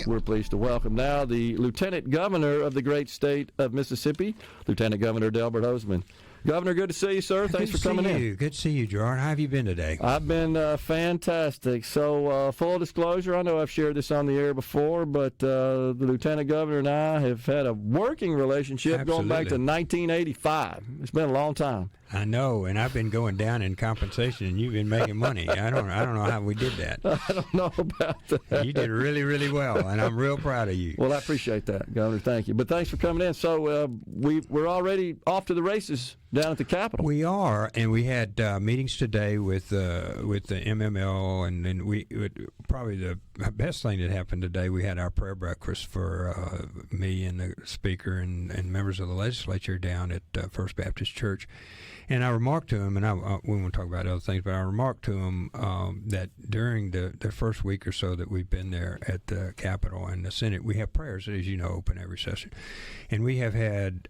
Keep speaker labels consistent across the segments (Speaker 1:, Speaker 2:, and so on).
Speaker 1: We're pleased to welcome now the Lieutenant Governor of the great state of Mississippi, Lieutenant Governor Delbert Hosemann. Governor, good to see you, sir. Thanks for coming in.
Speaker 2: Good to see you, Gerard. How have you been today?
Speaker 1: I've been fantastic. So, full disclosure, I know I've shared this on the air before, but the Lieutenant Governor and I have had a working relationship going back to 1985. It's been a long time.
Speaker 2: I know, and I've been going down in compensation, and you've been making money. I don't know how we did that.
Speaker 1: I don't know about that.
Speaker 2: You did really, really well, and I'm real proud of you.
Speaker 1: Well, I appreciate that, Governor. Thank you. But thanks for coming in. So we're already off to the races down at the Capitol.
Speaker 2: We are, and we had meetings today with the MML, and then probably the best thing that happened today, we had our prayer breakfast for me and the Speaker and members of the legislature down at First Baptist Church. And I remarked to him, and we won't talk about other things, but I remarked to him that during the first week or so that we've been there at the Capitol and the Senate, we have prayers, as you know, open every session. And we have had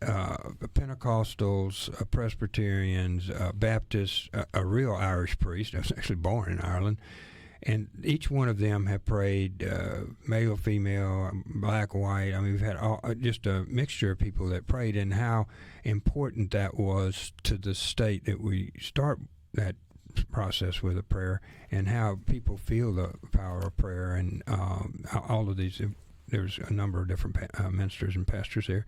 Speaker 2: Pentecostals, Presbyterians, Baptists, a real Irish priest. I was actually born in Ireland. And each one of them have prayed, male, female, black, white. I mean, we've had just a mixture of people that prayed, and how important that was to the state that we start that process with a prayer, and how people feel the power of prayer, and all of these. There's a number of different ministers and pastors there,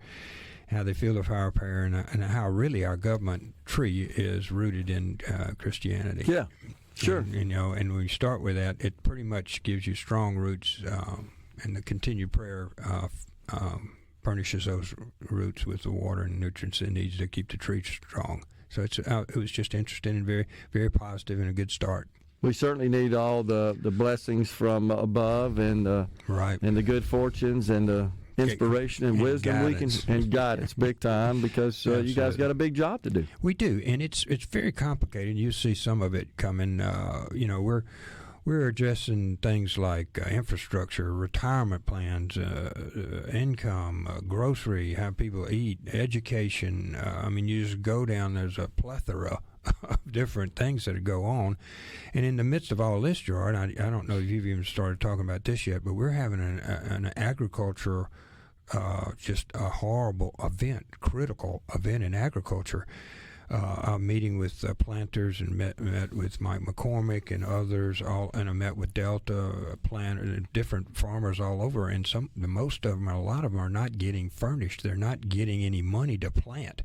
Speaker 2: how they feel the power of prayer, and how really our government tree is rooted in Christianity.
Speaker 1: Yeah. Sure.
Speaker 2: And, and when we start with that, it pretty much gives you strong roots, and the continued prayer furnishes those roots with the water and nutrients it needs to keep the tree strong. So it was just interesting and very, very positive and a good start.
Speaker 1: We certainly need all the blessings from above, and
Speaker 2: right,
Speaker 1: and the good fortunes and the inspiration and wisdom
Speaker 2: guidance.
Speaker 1: and guidance big time, because you guys got a big job to do.
Speaker 2: We do, and it's very complicated. You see some of it coming. We're addressing things like infrastructure, retirement plans, income, grocery, how people eat, education. I mean, you just go down. There's a plethora of different things that go on, and in the midst of all this, Gerard, I don't know if you've even started talking about this yet, but we're having an agriculture, just a horrible event, critical event in agriculture. I'm meeting with planters and met with Mike McCormick and others, and I met with Delta different farmers all over, and most of them, a lot of them are not getting furnished. They're not getting any money to plant.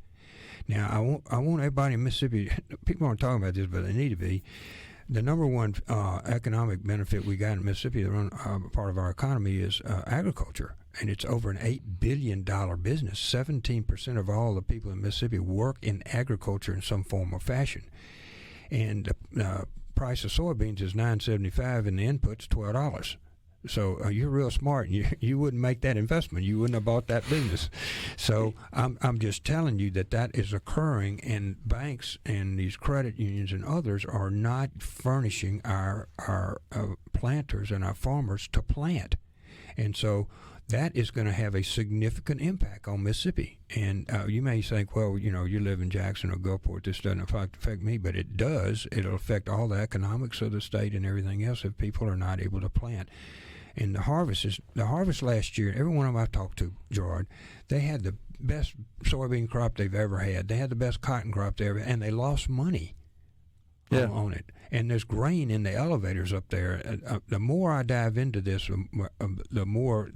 Speaker 2: Now, I want everybody in Mississippi, people aren't talking about this, but they need to be. The number one economic benefit we got in Mississippi, part of our economy, is agriculture. And it's over an $8 billion business. 17% of all the people in Mississippi work in agriculture in some form or fashion. And the price of soybeans is $9.75 and the input's $12. So you're real smart, and you wouldn't make that investment. You wouldn't have bought that business. So I'm just telling you that is occurring, and banks and these credit unions and others are not furnishing our planters and our farmers to plant. And so that is going to have a significant impact on Mississippi. And you may think, well, you live in Jackson or Gulfport, this doesn't affect me, but it does. It'll affect all the economics of the state and everything else if people are not able to plant. And the harvest last year, every one of them I talked to, Gerard, they had the best soybean crop they've ever had. They had the best cotton crop they ever had, and they lost money on it. And there's grain in the elevators up there. The more I dive into this, the more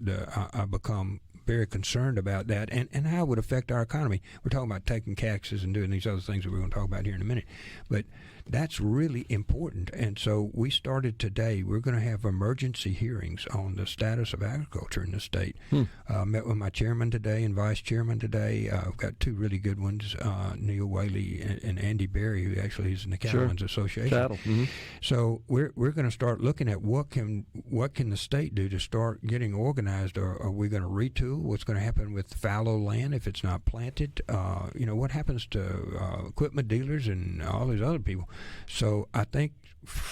Speaker 2: I become very concerned about that and how it would affect our economy. We're talking about taking taxes and doing these other things that we're going to talk about here in a minute. But that's really important. And so we started today. We're going to have emergency hearings on the status of agriculture in the state. Met with my chairman today and vice chairman today. I've got two really good ones, Neil Whaley and Andy Berry, who actually is in the Cattlemen's Association.
Speaker 1: Cattle. Mm-hmm.
Speaker 2: So we're going to start looking at what can the state do to start getting organized. Or are we going to retool? What's going to happen with fallow land if it's not planted? What happens to equipment dealers and all these other people? So I think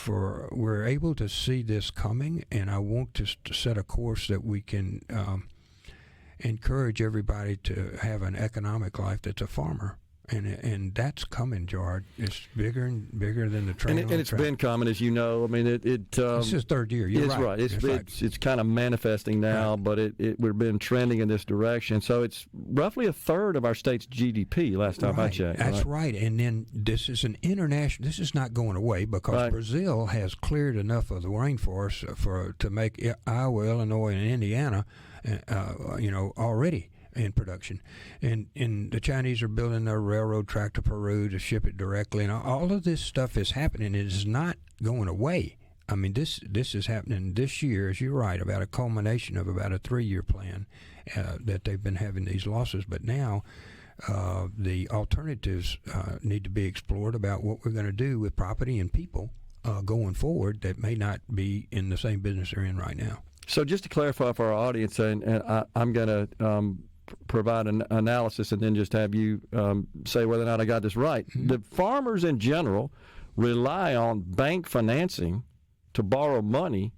Speaker 2: we're able to see this coming, and I want to set a course that we can encourage everybody to have an economic life that's a farmer. And that's coming, Gerard. It's bigger and bigger than the train.
Speaker 1: And it's been coming, as you know. I mean,
Speaker 2: it's his third year. You're right.
Speaker 1: It's kind of manifesting now, but we've been trending in this direction. So it's roughly a third of our state's GDP. Last time I checked.
Speaker 2: That's right. And then this is an international. This is not going away because Brazil has cleared enough of the rainforest to make Iowa, Illinois, and Indiana, already in production, and the Chinese are building a railroad track to Peru to ship it directly, and all of this stuff is happening. It is not going away. I mean, this is happening this year, as you're right, about a culmination of about a 3-year plan that they've been having these losses. But now the alternatives need to be explored about what we're going to do with property and people going forward that may not be in the same business they're in right now.
Speaker 1: So just to clarify for our audience, and I'm going to provide an analysis and then just have you say whether or not I got this right. Mm-hmm. The farmers in general rely on bank financing to borrow money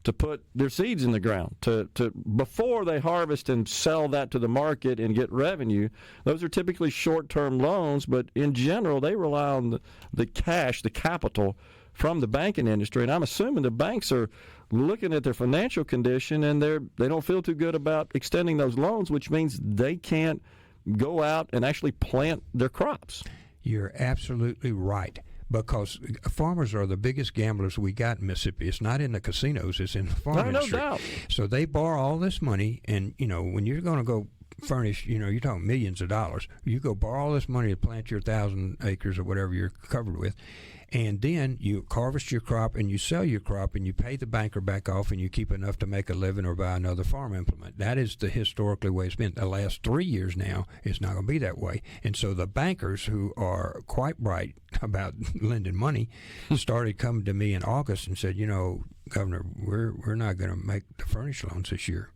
Speaker 1: to put their seeds in the ground to before they harvest and sell that to the market and get revenue. Those are typically short-term loans, but in general they rely on the cash, the capital from the banking industry. And I'm assuming the banks are looking at their financial condition and they don't feel too good about extending those loans, which means they can't go out and actually plant their crops.
Speaker 2: You're absolutely right. Because farmers are the biggest gamblers we got in Mississippi. It's not in the casinos, it's in the farm industry.
Speaker 1: No doubt.
Speaker 2: So they borrow all this money, and, when you're going to go furnish, you're talking millions of dollars. You go borrow all this money to plant your 1,000 acres or whatever you're covered with, and then you harvest your crop and you sell your crop and you pay the banker back off and you keep enough to make a living or buy another farm implement. That is the historically way it's been. The last 3 years now, it's not going to be that way. And so the bankers, who are quite bright about lending money, started coming to me in August and said, Governor, we're not going to make the furnish loans this year.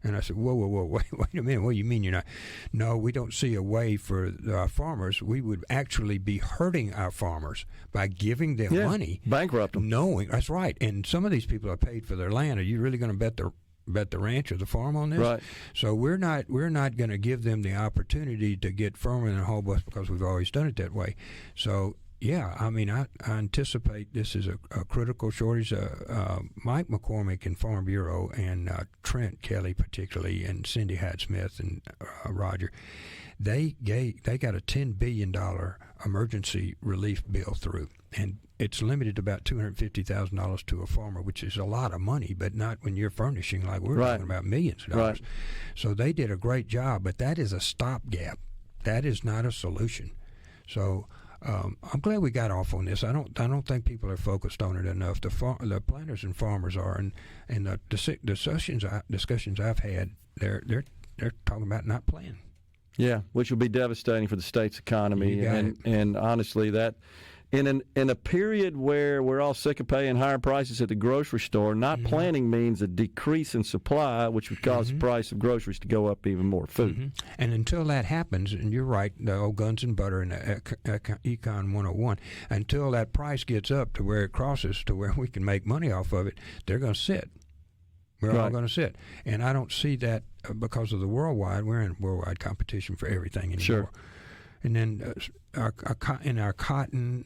Speaker 2: And I said, whoa, wait a minute. What do you mean you're not? No, we don't see a way for our farmers. We would actually be hurting our farmers by giving them money.
Speaker 1: Bankrupt them.
Speaker 2: Knowing, that's right. And some of these people are paid for their land. Are you really going to bet the ranch or the farm on this?
Speaker 1: Right.
Speaker 2: So we're not going to give them the opportunity to get firmer than a whole bus because we've always done it that way. So yeah, I mean, I anticipate this is a critical shortage. Mike McCormick in Farm Bureau and Trent Kelly particularly and Cindy Hyde-Smith and Roger, they got a $10 billion emergency relief bill through, and it's limited to about $250,000 to a farmer, which is a lot of money, but not when you're furnishing like we're talking about millions of dollars.
Speaker 1: Right.
Speaker 2: So they did a great job, but that is a stopgap. That is not a solution. So I'm glad we got off on this. I don't think people are focused on it enough. The planters and farmers are, and the discussions I've had, they're talking about not planting.
Speaker 1: Yeah, which will be devastating for the state's economy, and honestly, that in a period where we're all sick of paying higher prices at the grocery store, not planting means a decrease in supply, which would cause the price of groceries to go up even more. Food.
Speaker 2: And until that happens, and you're right, the old guns and butter and Econ 101, until that price gets up to where it crosses to where we can make money off of it, they're going to sit. We're all going to sit. And I don't see that because of the worldwide. We're in worldwide competition for everything anymore.
Speaker 1: Sure.
Speaker 2: And then in our cotton,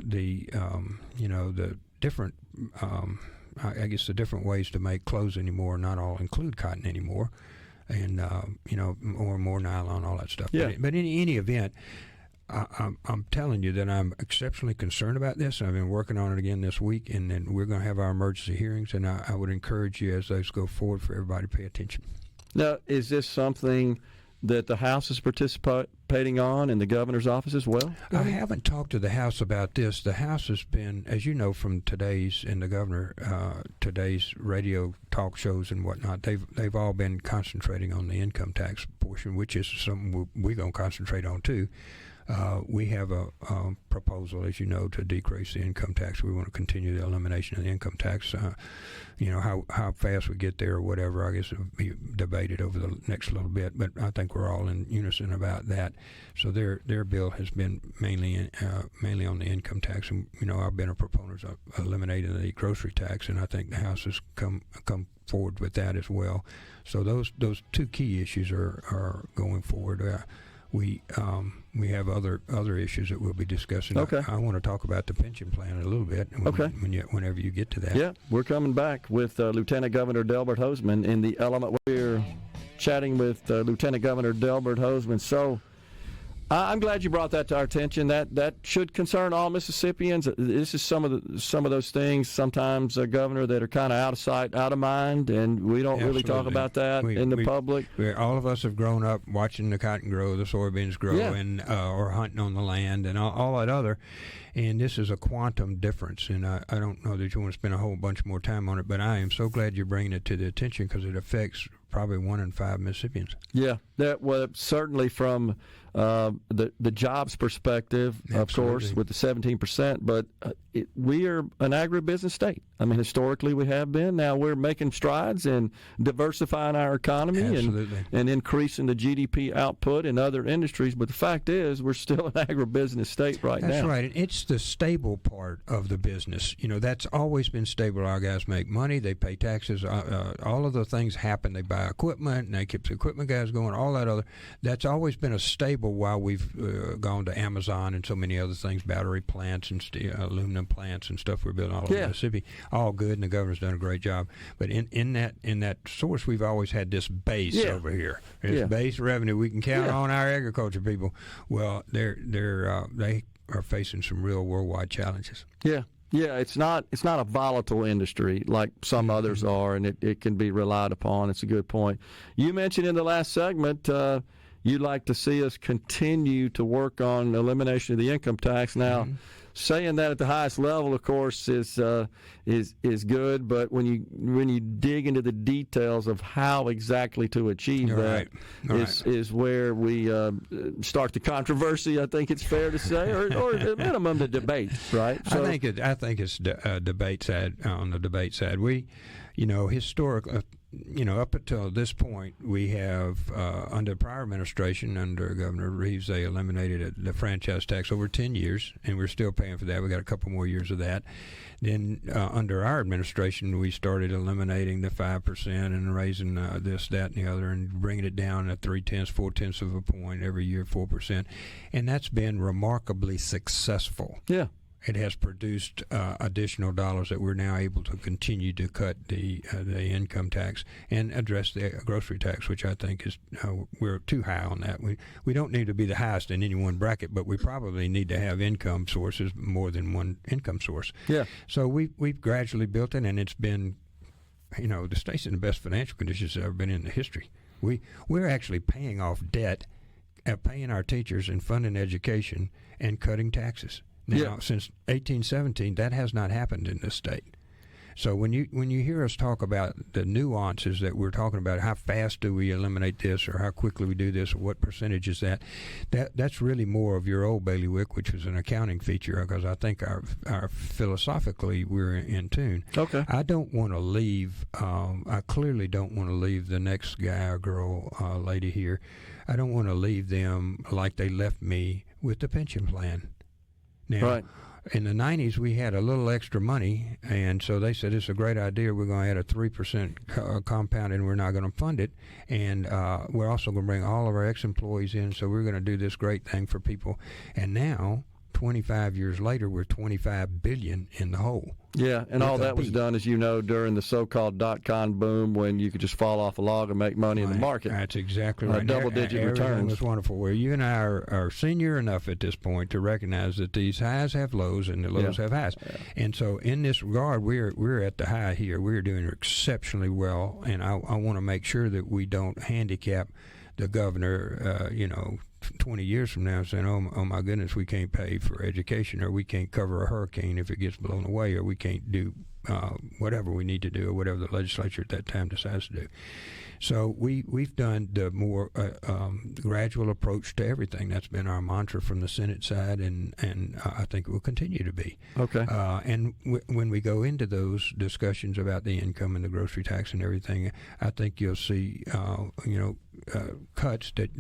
Speaker 2: the different, I guess the different ways to make clothes anymore not all include cotton anymore, and more and more nylon, all that stuff.
Speaker 1: Yeah.
Speaker 2: But in any event, I'm telling you that I'm exceptionally concerned about this. I've been working on it again this week, and then we're going to have our emergency hearings, and I would encourage you as those go forward for everybody to pay attention.
Speaker 1: Now, is this something that the House is participating on and the governor's office as well?
Speaker 2: I haven't talked to the House about this. The House has been, as you know from today's radio talk shows and whatnot, they've all been concentrating on the income tax portion, which is something we're going to concentrate on too. We have a proposal, as you know, to decrease the income tax. We want to continue the elimination of the income tax. How fast we get there or whatever, I guess it'll be debated over the next little bit. But I think we're all in unison about that. So their bill has been mainly on the income tax. And I've been a proponent of eliminating the grocery tax, and I think the House has come forward with that as well. So those two key issues are going forward. we have other issues that we'll be discussing.
Speaker 1: Okay.
Speaker 2: I want to talk about the pension plan a little bit. Whenever you get to that.
Speaker 1: Yeah, we're coming back with Lieutenant Governor Delbert Hosemann in the element. We're chatting with Lieutenant Governor Delbert Hosemann. So I'm glad you brought that to our attention. That should concern all Mississippians. This is some of those things sometimes, Governor, that are kind of out of sight, out of mind, and we don't really talk about that in the public.
Speaker 2: All of us have grown up watching the cotton grow, the soybeans grow, and or hunting on the land and all that other. And this is a quantum difference, and I don't know that you want to spend a whole bunch more time on it, but I am so glad you're bringing it to the attention because it affects probably 1 in 5 Mississippians. Yeah,
Speaker 1: certainly from the jobs perspective, of course, with the 17%, but we are an agribusiness state. I mean, historically we have been. Now we're making strides in diversifying our economy and increasing the GDP output in other industries, but the fact is we're still an agribusiness state now.
Speaker 2: That's right, and it's the stable part of the business. That's always been stable. Our guys make money, they pay taxes, all of the things happen. They buy equipment, and they keep the equipment guys going, all that other. That's always been a stable while we've gone to Amazon and so many other things, battery plants and aluminum plants and stuff we're building all over Mississippi. All good, and the governor's done a great job. But in that source, we've always had this base over here. This base revenue. We can count on our agriculture people. Well, they are facing some real worldwide challenges.
Speaker 1: Yeah, it's not a volatile industry like some others are, and it can be relied upon. It's a good point. You mentioned in the last segment you'd like to see us continue to work on elimination of the income tax. Now, saying that at the highest level, of course, is good. But when you dig into the details of how exactly to achieve that, is where we start the controvery. I think it's fair to say, or at minimum the debate. Right.
Speaker 2: So, I think it's debate side on the debate side. We, historically. Up until this point, we have, under prior administration, under Governor Reeves, they eliminated the franchise tax over 10 years, and we're still paying for that. We got a couple more years of that. Then, under our administration, we started eliminating the 5% and raising this, that, and the other, and bringing it down at 0.3, 0.4 of a point every year, 4%. And that's been remarkably successful.
Speaker 1: Yeah.
Speaker 2: It has produced additional dollars that we're now able to continue to cut the income tax and address the grocery tax, which I think is we're too high on that. We don't need to be the highest in any one bracket, but we probably need to have income sources, more than one income source.
Speaker 1: Yeah.
Speaker 2: So we've gradually built it, and it's been, the state's in the best financial conditions it's ever been in the history. We're actually paying off debt, paying our teachers and funding education and cutting taxes. Now, since 1817, that has not happened in this state. So when you hear us talk about the nuances that we're talking about, how fast do we eliminate this, or how quickly we do this, or what percentage is that's really more of your old bailiwick, which was an accounting feature, because I think our philosophically we're in tune.
Speaker 1: Okay.
Speaker 2: I don't want to leave. I clearly don't want to leave the next guy or girl, lady here. I don't want to leave them like they left me with the pension plan. Now, in the 90s, we had a little extra money, and so they said, it's a great idea. We're going to add a 3% compound, and we're not going to fund it. And we're also going to bring all of our ex-employees in, so we're going to do this great thing for people. And now, 25 years later, we're $25 billion in the hole.
Speaker 1: Yeah, and all that was done, as you know, during the so-called dot-com boom, when you could just fall off a log and make money in the market.
Speaker 2: That's exactly right.
Speaker 1: Double-digit returns.
Speaker 2: Everything was wonderful. Well, you and I are senior enough at this point to recognize that these highs have lows and the lows have highs. Yeah. And so in this regard, we're at the high here. We're doing exceptionally well, and I want to make sure that we don't handicap the governor, 20 years from now, saying, oh my goodness, we can't pay for education, or we can't cover a hurricane if it gets blown away, or we can't do whatever we need to do, or whatever the legislature at that time decides to do. So we've done the more gradual approach to everything. That's been our mantra from the Senate side, and I think it will continue to be.
Speaker 1: Okay.
Speaker 2: And when we go into those discussions about the income and the grocery tax and everything, I think you'll see, cuts that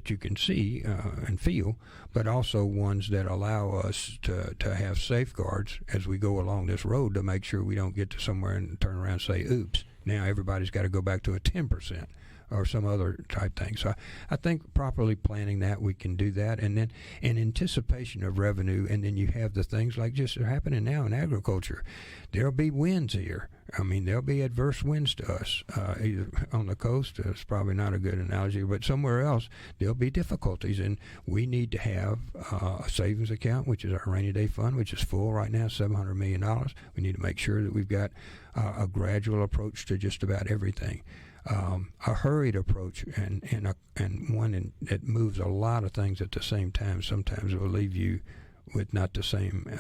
Speaker 2: you can see and feel, but also ones that allow us to have safeguards as we go along this road to make sure we don't get to somewhere and turn around and say, oops, now everybody's got to go back to a 10% or some other type thing. So I think properly planning that, we can do that. And then in anticipation of revenue, and then you have the things like just are happening now in agriculture. There'll be winds here. I mean, there'll be adverse winds to us. Either on the coast, it's probably not a good analogy, but somewhere else, there'll be difficulties. And we need to have a savings account, which is our rainy day fund, which is full right now, $700 million. We need to make sure that we've got a gradual approach to just about everything. A hurried approach and one that moves a lot of things at the same time sometimes will leave you with not the same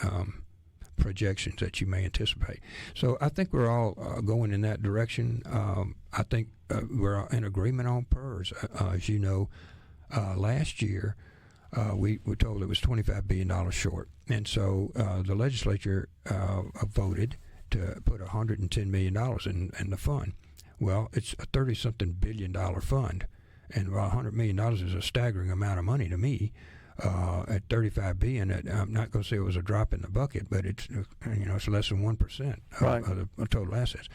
Speaker 2: projections that you may anticipate. So I think we're all going in that direction. I think we're in agreement on PERS. As you know, last year we were told it was $25 billion short. And so the legislature voted to put $110 million in the fund. Well, it's a 30-something billion dollar fund, and while $100 million is a staggering amount of money to me, at $35 billion, I'm not going to say it was a drop in the bucket, but it's it's less than 1% of the total assets.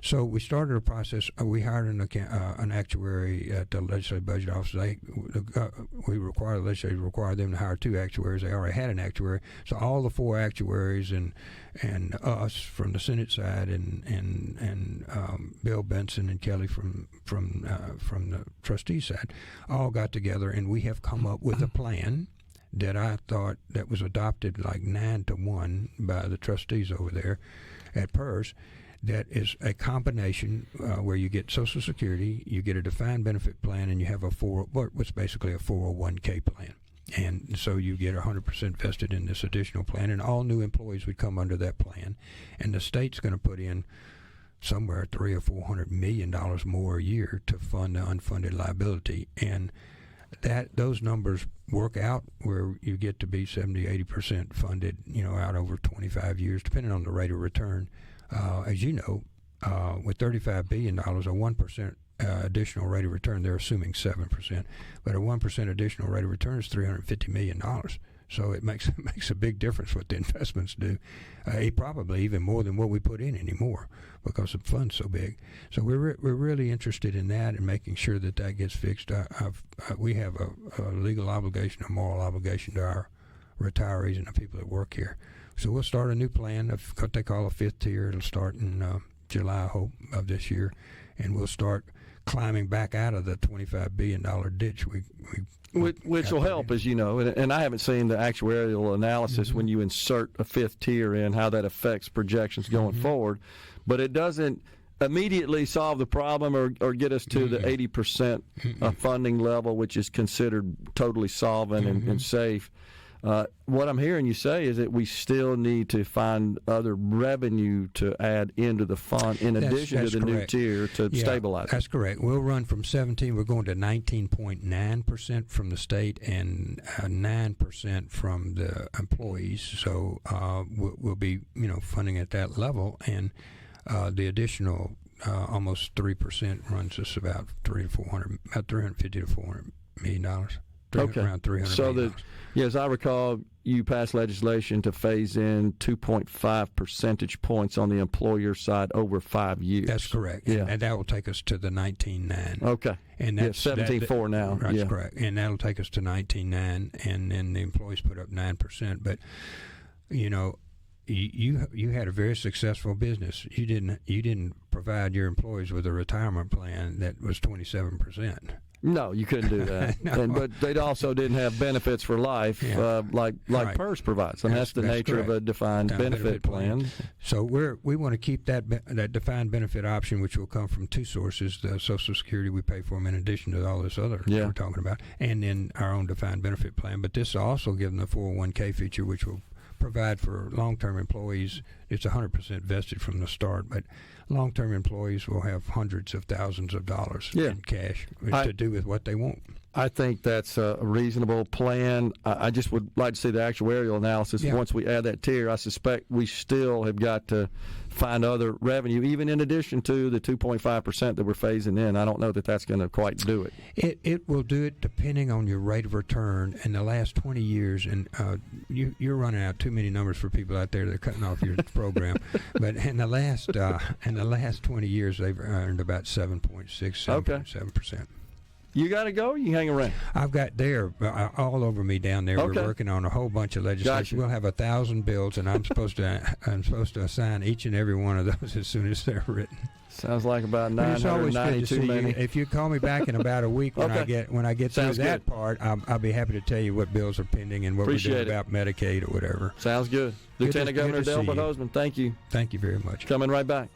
Speaker 2: So we started a process. We hired an actuary at the Legislative Budget Office. We require the legislature require them to hire 2 actuaries. They already had an actuary, so all the 4 actuaries and us from the Senate side and Bill Benson and Kelly from the trustee side all got together, and we have come up with a plan that I thought that was adopted like 9-1 by the trustees over there at PERS. That is a combination where you get Social Security, you get a defined benefit plan, and you have what's basically a 401k plan. And so you get 100% vested in this additional plan, and all new employees would come under that plan. And the state's going to put in somewhere $300 or $400 million more a year to fund the unfunded liability. And those numbers work out where you get to be 70-80% funded, out over 25 years, depending on the rate of return. As you know, with $35 billion, a 1% additional rate of return, they're assuming 7%, but a 1% additional rate of return is $350 million. So it makes a big difference what the investments do. Probably even more than what we put in anymore because the fund's so big. So we're really interested in that and making sure that gets fixed. We have a legal obligation, a moral obligation to our retirees and the people that work here. So we'll start a new plan of what they call a 5th tier. It'll start in July, I hope, of this year, and we'll start climbing back out of the $25 billion ditch
Speaker 1: which will help, as you know, and I haven't seen the actuarial analysis when you insert a 5th tier in, how that affects projections going forward, but it doesn't immediately solve the problem or get us to the 80% funding level, which is considered totally solvent and safe. What I'm hearing you say is that we still need to find other revenue to add into the fund in addition to the new tier to stabilize it.
Speaker 2: That's correct. We'll run from 17. We're going to 19.9% from the state and 9% from the employees. So we'll be funding at that level, and the additional almost 3% runs us about $350 to $400 million.
Speaker 1: Okay.
Speaker 2: Around $300 million.
Speaker 1: As I recall, you passed legislation to phase in 2.5 percentage points on the employer side over 5 years.
Speaker 2: That's correct.
Speaker 1: Yeah.
Speaker 2: And that will take us to the 19.9.
Speaker 1: Okay.
Speaker 2: And that's
Speaker 1: 17.4 now.
Speaker 2: That's correct. And that'll take us to 19.9, and then the employees put up 9%. But you had a very successful business. You didn't provide your employees with a retirement plan that was 27%.
Speaker 1: No, you couldn't do that.
Speaker 2: No.
Speaker 1: But they also didn't have benefits for life like right. PERS provides. And that's the nature
Speaker 2: correct.
Speaker 1: Of a defined benefit plan.
Speaker 2: So we want to keep that defined benefit option, which will come from 2 sources: the Social Security we pay for them in addition to all this other we're talking about, and then our own defined benefit plan. But this will also give them the 401k feature, which will provide for long-term employees. It's 100% vested from the start, but long-term employees will have hundreds of thousands of dollars in cash to do with what they want.
Speaker 1: I think that's a reasonable plan. I just would like to see the actuarial analysis.
Speaker 2: Yeah.
Speaker 1: Once we add that tier, I suspect we still have got to find other revenue, even in addition to the 2.5% that we're phasing in. I don't know that that's going to quite do it.
Speaker 2: It will do it depending on your rate of return. In the last 20 years, and you're running out too many numbers for people out there that are cutting off your program. But in the last 20 years, they've earned about 7.7%.
Speaker 1: You got to go? Or you hang around?
Speaker 2: I've got all over me down there.
Speaker 1: Okay.
Speaker 2: We're working on a whole bunch of legislation.
Speaker 1: Gotcha.
Speaker 2: We'll have 1,000 bills, and I'm supposed to assign each and every one of those as soon as they're written.
Speaker 1: Sounds like about
Speaker 2: But it's always good to
Speaker 1: 992
Speaker 2: see
Speaker 1: many.
Speaker 2: you. If you call me back in about a week when
Speaker 1: Okay.
Speaker 2: I get through
Speaker 1: Sounds
Speaker 2: that
Speaker 1: good.
Speaker 2: part, I'll be happy to tell you what bills are pending and what
Speaker 1: Appreciate
Speaker 2: we're doing
Speaker 1: it.
Speaker 2: about Medicaid or whatever.
Speaker 1: Sounds good.
Speaker 2: Good
Speaker 1: Lieutenant
Speaker 2: to
Speaker 1: Governor
Speaker 2: see
Speaker 1: Delbert
Speaker 2: you.
Speaker 1: Hosemann, thank you.
Speaker 2: Thank you very much.
Speaker 1: Coming right back.